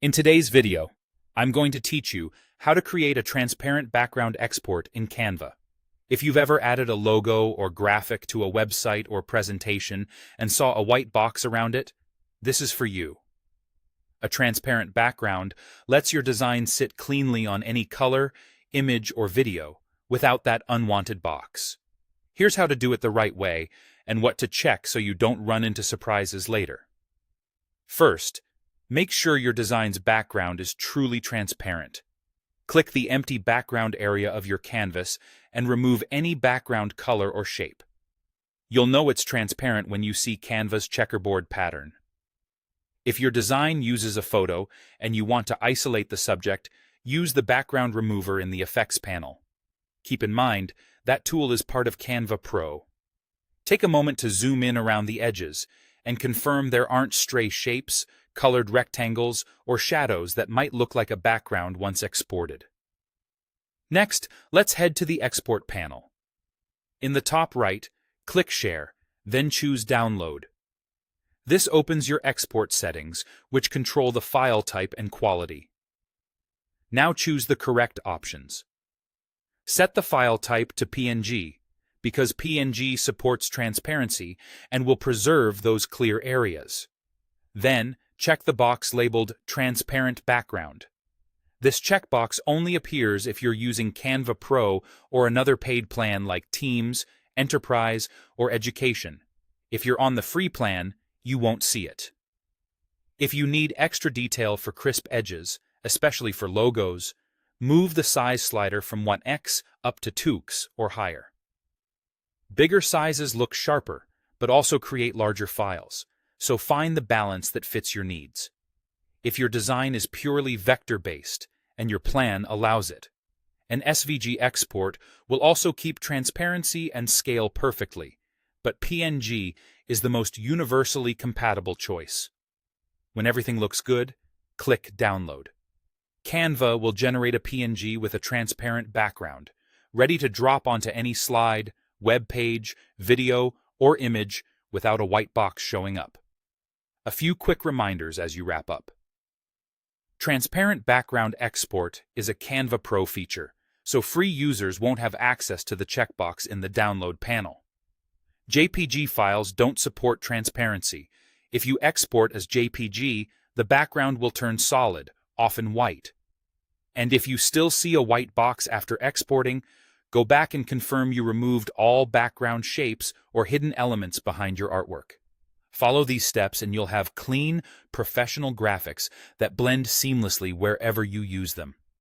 In today's video, I'm going to teach you how to create a transparent background export in Canva. If you've ever added a logo or graphic to a website or presentation and saw a white box around it, this is for you. A transparent background lets your design sit cleanly on any color, image, or video without that unwanted box. Here's how to do it the right way and what to check so you don't run into surprises later. First, make sure your design's background is truly transparent. Click the empty background area of your canvas and remove any background color or shape. You'll know it's transparent when you see Canva's checkerboard pattern. If your design uses a photo and you want to isolate the subject, use the background remover in the Effects panel. Keep in mind, that tool is part of Canva Pro. Take a moment to zoom in around the edges and confirm there aren't stray shapes, colored rectangles, or shadows that might look like a background once exported. Next, let's head to the Export panel. In the top right, click Share, then choose Download. This opens your export settings, which control the file type and quality. Now choose the correct options. Set the file type to PNG, because PNG supports transparency and will preserve those clear areas. Then, check the box labeled Transparent Background. This checkbox only appears if you're using Canva Pro or another paid plan like Teams, Enterprise, or Education. If you're on the free plan, you won't see it. If you need extra detail for crisp edges, especially for logos, move the size slider from 1x up to 2x or higher. Bigger sizes look sharper, but also create larger files, so find the balance that fits your needs. If your design is purely vector-based and your plan allows it, an SVG export will also keep transparency and scale perfectly, but PNG is the most universally compatible choice. When everything looks good, click Download. Canva will generate a PNG with a transparent background, ready to drop onto any slide, web page, video, or image without a white box showing up. A few quick reminders as you wrap up. Transparent Background Export is a Canva Pro feature, so free users won't have access to the checkbox in the Download panel. JPG files don't support transparency. If you export as JPG, the background will turn solid, often white. And if you still see a white box after exporting, go back and confirm you removed all background shapes or hidden elements behind your artwork. Follow these steps and you'll have clean, professional graphics that blend seamlessly wherever you use them.